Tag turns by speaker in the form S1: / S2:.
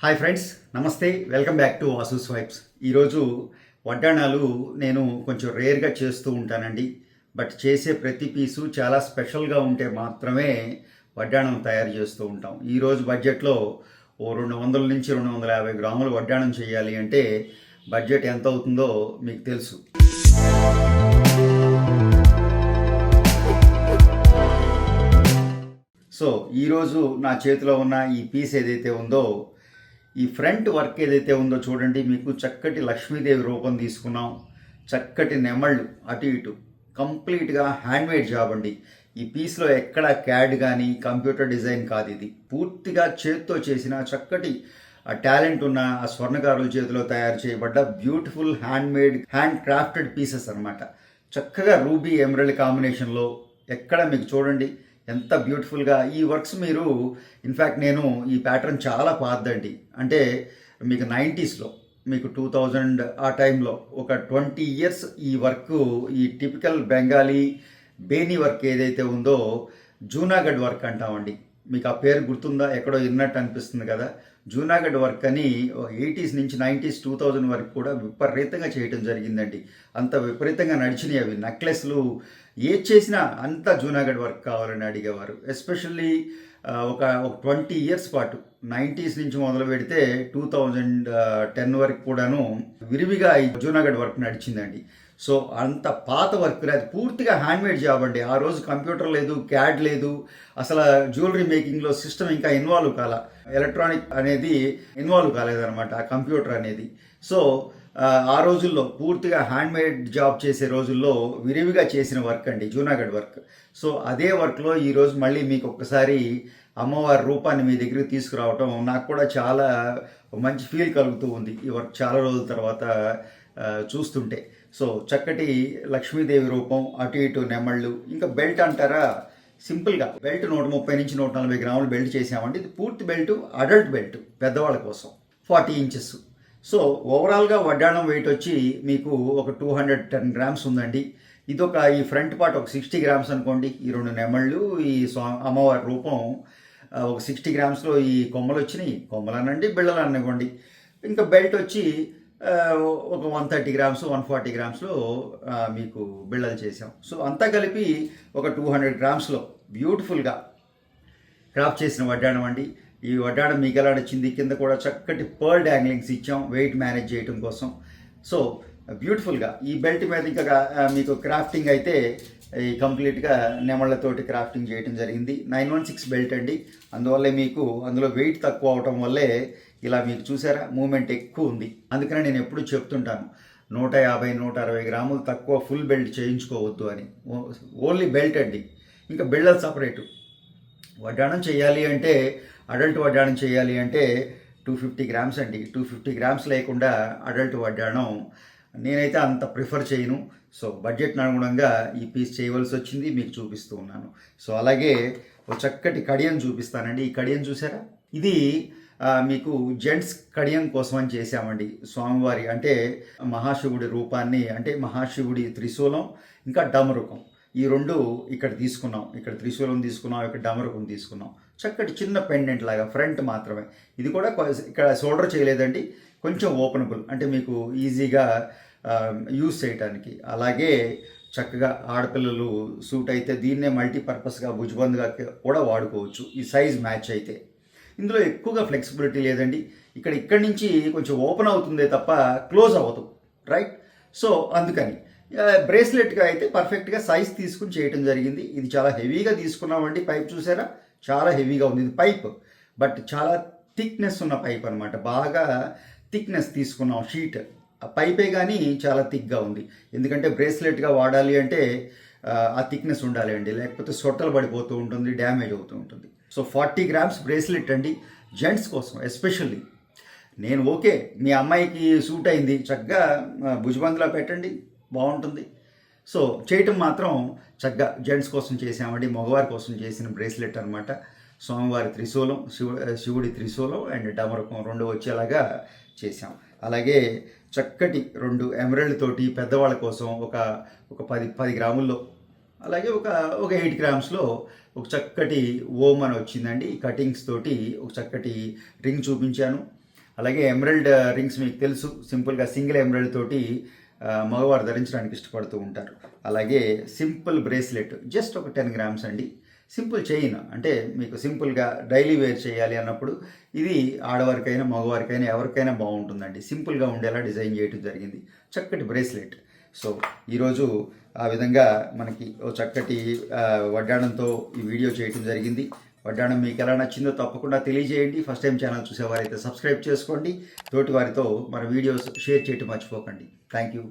S1: Hi friends, నమస్తే. Welcome back to Vasu's vibes. ఈరోజు వడ్డాణాలు నేను కొంచెం రేర్గా చేస్తూ ఉంటానండి. బట్ చేసే ప్రతి పీసు చాలా స్పెషల్గా ఉంటే మాత్రమే వడ్డాణం తయారు చేస్తూ ఉంటాం. ఈరోజు బడ్జెట్లో ఓ 200 నుంచి 250 గ్రాములు వడ్డాణం చేయాలి అంటే బడ్జెట్ ఎంత అవుతుందో మీకు తెలుసు. సో ఈరోజు నా చేతిలో ఉన్న ఈ పీస్ ఏదైతే ఉందో, ఈ ఫ్రంట్ వర్క్ ఏదైతే ఉందో చూడండి. మీకు చక్కటి లక్ష్మీదేవి రూపం తీసుకున్నాం. చక్కటి నెమళ్ళు అటు ఇటు కంప్లీట్గా హ్యాండ్మేడ్ జాబ్ అండి. ఈ పీస్లో ఎక్కడ క్యాడ్ కానీ కంప్యూటర్ డిజైన్ కాదు. ఇది పూర్తిగా చేతితో చేసిన చక్కటి టాలెంట్ ఉన్న ఆ స్వర్ణకారుల చేతిలో తయారు చేయబడ్డ beautiful handmade hand crafted pieces అనమాట. చక్కగా రూబీ ఎమరల్డ్ కాంబినేషన్లో ఎక్కడ మీకు చూడండి ఎంత బ్యూటిఫుల్గా ఈ వర్క్స్. మీరు ఇన్ఫ్యాక్ట్ నేను ఈ ప్యాటర్న్ చాలా పాతదండి, అంటే మీకు 90స్లో, మీకు 2000 ఆ టైంలో ఒక 20 ఇయర్స్ ఈ వర్క్, ఈ టిపికల్ బెంగాలీ బేనీ వర్క్ ఏదైతే ఉందో జూనాగఢ్ వర్క్ అంటామండి. మీకు ఆ పేరు గుర్తుందా? ఎక్కడో విన్నట్టు అనిపిస్తుంది కదా. జూనాగఢ్ వర్క్ అని 80s నుంచి 90s 2000 వరకు కూడా విపరీతంగా చేయటం జరిగిందండి. అంత విపరీతంగా నడిచినాయి అవి. నెక్లెస్లు ఏది చేసినా అంతా జూనాగఢ్ వర్క్ కావాలని అడిగేవారు. ఎస్పెషల్లీ ఒక 20 ఇయర్స్ పాటు 90s నుంచి మొదలు పెడితే 2010 వరకు కూడాను విరివిగా ఈ జూనాగఢ్ వర్క్ నడిచిందండి. సో అంత పాత వర్క్, అది పూర్తిగా హ్యాండ్మేడ్ జాబ్ అండి. ఆ రోజు కంప్యూటర్ లేదు, క్యాడ్ లేదు, అసలు జ్యువెలరీ మేకింగ్లో సిస్టమ్ ఇంకా ఇన్వాల్వ్ కాల, ఎలక్ట్రానిక్ అనేది ఇన్వాల్వ్ కాలేదన్నమాట ఆ కంప్యూటర్ అనేది. సో ఆ రోజుల్లో పూర్తిగా హ్యాండ్మేడ్ జాబ్ చేసే రోజుల్లో విరివిగా చేసిన వర్క్ అండి జూనాగఢ్ వర్క్. సో అదే వర్క్లో ఈరోజు మళ్ళీ మీకు ఒక్కసారి అమ్మవారి రూపాన్ని మీ దగ్గరికి తీసుకురావటం నాకు కూడా చాలా మంచి ఫీల్ కలుగుతూ ఉంది ఈ వర్క్ చాలా రోజుల తర్వాత చూస్తుంటే. సో చక్కటి లక్ష్మీదేవి రూపం, అటు ఇటు నెమళ్ళు, ఇంకా బెల్ట్ అంటారా, సింపుల్గా బెల్ట్ 130 నుంచి 140 గ్రాములు బెల్ట్ చేసామండి. ఇది పూర్తి బెల్ట్, అడల్ట్ బెల్ట్, పెద్దవాళ్ళ కోసం 40 ఇంచెస్. సో ఓవరాల్గా వడ్డాణం వెయిట్ వచ్చి మీకు ఒక 210 గ్రామ్స్ ఉందండి. ఇదొక ఈ ఫ్రంట్ పార్ట్ ఒక 60 గ్రామ్స్ అనుకోండి. ఈ 2 నెమళ్ళు, ఈ అమ్మవారి రూపం ఒక 60 గ్రామ్స్లో ఈ కొమ్మలు వచ్చినాయి. కొమ్మలనండి, బిళ్ళలు అనుకోండి. ఇంకా బెల్ట్ వచ్చి ఒక 130 గ్రామ్స్ 140 గ్రామ్స్లో మీకు బిళ్ళలు చేసాం. సో అంతా కలిపి ఒక 200 గ్రామ్స్లో బ్యూటిఫుల్గా క్రాఫ్ట్ చేసిన వడ్డాణం అండి. ఈ వడ్డాణం మీకు ఎలా నచ్చింది? కింద కూడా చక్కటి పర్ల్ యాంగ్లింగ్స్ ఇచ్చాం వెయిట్ మేనేజ్ చేయడం కోసం. సో బ్యూటిఫుల్గా ఈ బెల్ట్ మీద ఇంకా మీకు క్రాఫ్టింగ్ అయితే ఈ కంప్లీట్గా నెమళ్ళతోటి క్రాఫ్టింగ్ చేయడం జరిగింది. 916 బెల్ట్ అండి. అందువల్లే మీకు అందులో వెయిట్ తక్కువ అవటం వల్లే ఇలా మీకు చూసారా మూమెంట్ ఎక్కువ ఉంది. అందుకనే నేను ఎప్పుడు చెప్తుంటాను 150-160 గ్రాములు తక్కువ ఫుల్ బెల్ట్ చేయించుకోవద్దు అని. ఓన్లీ బెల్ట్ అండి, ఇంకా బిళ్ళలు సపరేటు. వడ్డాణం చేయాలి అంటే, అడల్ట్ వడ్డాణం చేయాలి అంటే 250 గ్రామ్స్ అండి. 250 గ్రామ్స్ లేకుండా అడల్ట్ వడ్డాణం నేనైతే అంత ప్రిఫర్ చేయను. సో బడ్జెట్ అనుగుణంగా ఈ పీస్ చేయవలసి వచ్చింది, మీకు చూపిస్తూ ఉన్నాను. సో అలాగే ఒక చక్కటి కడియం చూపిస్తానండి. ఈ కడియం చూసారా, ఇది మీకు జెంట్స్ కడియం కోసం అని చేసామండి. స్వామివారి అంటే మహాశివుడి రూపాన్ని, అంటే మహాశివుడి త్రిశూలం ఇంకా డమరుకం, ఈ రెండు ఇక్కడ తీసుకున్నాం. ఇక్కడ త్రిశూలం తీసుకున్నాం, ఇక్కడ డమరుకం తీసుకున్నాం. చక్కటి చిన్న పెండెంట్ లాగా ఫ్రంట్ మాత్రమే. ఇది కూడా ఇక్కడ షోల్డర్ చేయలేదండి, కొంచెం ఓపెనబుల్, అంటే మీకు ఈజీగా యూజ్ చేయడానికి. అలాగే చక్కగా ఆడపిల్లలు సూట్ అయితే దీన్నే మల్టీపర్పస్గా భుజబంద్గా కూడా వాడుకోవచ్చు, ఈ సైజ్ మ్యాచ్ అయితే. ఇందులో ఎక్కువగా ఫ్లెక్సిబిలిటీ లేదండి. ఇక్కడి నుంచి కొంచెం ఓపెన్ అవుతుందే తప్ప క్లోజ్ అవ్వదు, రైట్? సో అందుకని బ్రేస్లెట్గా అయితే పర్ఫెక్ట్గా సైజ్ తీసుకుని చేయటం జరిగింది. ఇది చాలా హెవీగా తీసుకున్నామండి. పైప్ చూసారా, చాలా హెవీగా ఉంది. ఇది పైప్, బట్ చాలా థిక్నెస్ ఉన్న పైప్ అనమాట. బాగా థిక్నెస్ తీసుకున్నాం షీట్. ఆ పైపే కానీ చాలా థిక్గా ఉంది. ఎందుకంటే బ్రేస్లెట్గా వాడాలి అంటే ఆ థిక్నెస్ ఉండాలి అండి, లేకపోతే సొట్టలు పడిపోతూ ఉంటుంది, డ్యామేజ్ అవుతూ ఉంటుంది. సో 40 గ్రామ్స్ బ్రేస్లెట్ అండి, జెంట్స్ కోసం ఎస్పెషల్లీ. నేను ఓకే, మీ అమ్మాయికి సూట్ అయింది, చక్కగా భుజబంద్లా పెట్టండి, బాగుంటుంది. సో చేయటం మాత్రం చక్కగా జెంట్స్ కోసం చేసామండి, మగవారి కోసం చేసిన బ్రేస్లెట్ అనమాట. స్వామివారి త్రిశూలం, శివుడి త్రిశూలం అండ్ డమరుకం 2 వచ్చేలాగా చేసాం. అలాగే చక్కటి 2 ఎమరల్డ్ తోటి పెద్దవాళ్ళ కోసం ఒక 10 గ్రాముల్లో, అలాగే ఒక 8 గ్రామ్స్లో ఒక చక్కటి ఓమ్ అని వచ్చిందండి. ఈ కటింగ్స్ తోటి ఒక చక్కటి రింగ్ చూపించాను. అలాగే ఎమరల్డ్ రింగ్స్ మీకు తెలుసు, సింపుల్గా సింగిల్ ఎమరల్డ్ తోటి మగవారు ధరించడానికి ఇష్టపడుతూ ఉంటారు. అలాగే సింపుల్ బ్రేస్లెట్ జస్ట్ ఒక 10 గ్రామ్స్ అండి. సింపుల్ చైన్, అంటే మీకు సింపుల్గా డైలీ వేర్ చేయాలి అన్నప్పుడు ఇది ఆడవారికైనా మగవారికైనా ఎవరికైనా బాగుంటుందండి. సింపుల్గా ఉండేలా డిజైన్ చేయడం జరిగింది. చక్కటి బ్రేస్లెట్. సో ఈరోజు ఆ విధంగా మనకి ఓ చక్కటి వడ్డాణంతో ఈ వీడియో చేయడం జరిగింది. వడ్డాణం మీకు ఎలా నచ్చిందో తప్పకుండా తెలియజేయండి. ఫస్ట్ టైం ఛానల్ చూసేవారైతే సబ్స్క్రైబ్ చేసుకోండి. తోటి వారితో మన వీడియోస్ షేర్ చేయటం మర్చిపోకండి. Thank you.